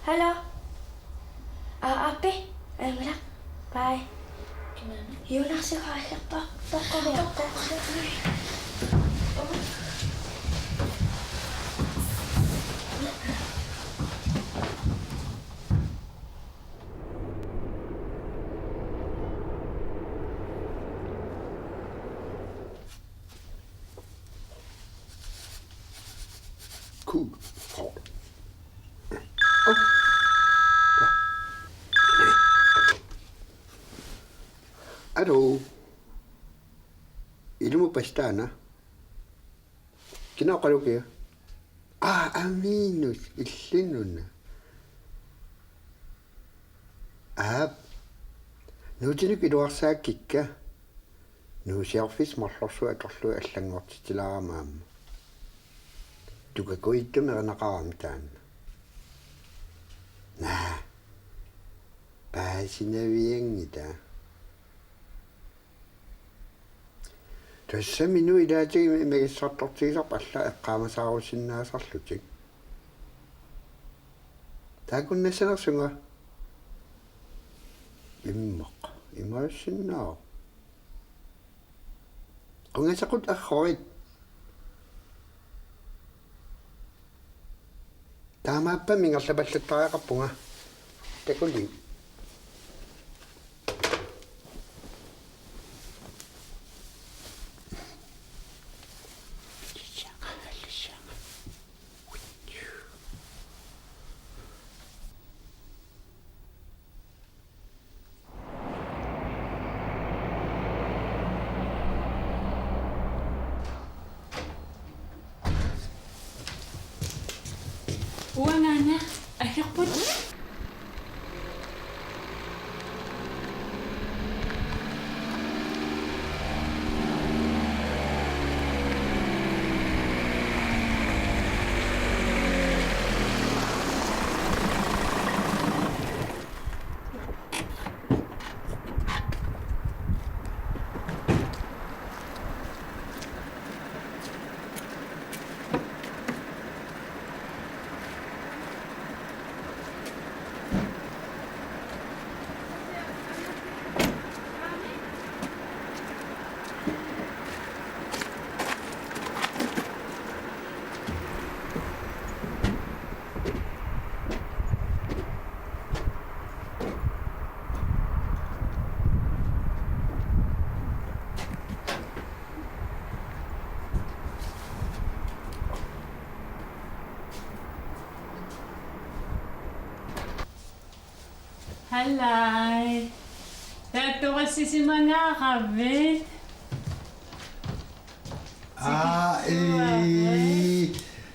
Hallo? Appi? Wala. Bye. Yun lang si Kaya. Cool. Allo. Ilu mo pa na? Kinakalo kayo? Aminos. Ilino na. Nuutinik iluarsaakikka. Nuusiarfis marlorsu atorlu allangortitilaaramaamma. Tukakuittum erinaqaram taan. Paasinaviangita. Tuossa minun idaatigi megissaartortigisarpa alla eqqaamasaarusinnaasarlutik. Taakunnasanersunga. Immaq. Imarussinnaa. Qungasaqut arrorit. Taamaappa mingerlapallattariaqarpunga. Takuli. Uangana, akhirput. Halai. Tato kasi si mga kabit.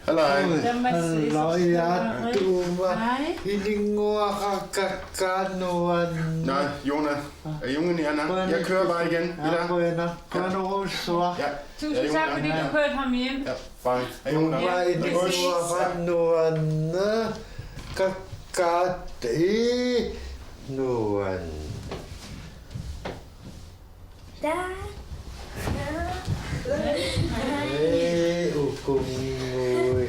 Hello, ja, Hillingua kakanoan. Nej, Jona. Er jungen i Anna? Jeg kører bare igen. Ja, Ja. Tusind tak, fordi du kørte ham hjem. Ja, bye. Er jungen Nuan. Ukungui.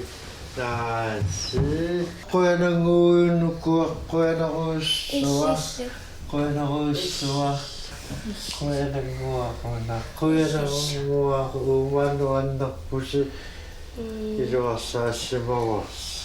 Nasi. Koyanangui nuku. Koyanangusua. Koyanangusua. Koyanangua. Koyanangua. Umanuan. Pusi. Iluasa simawas.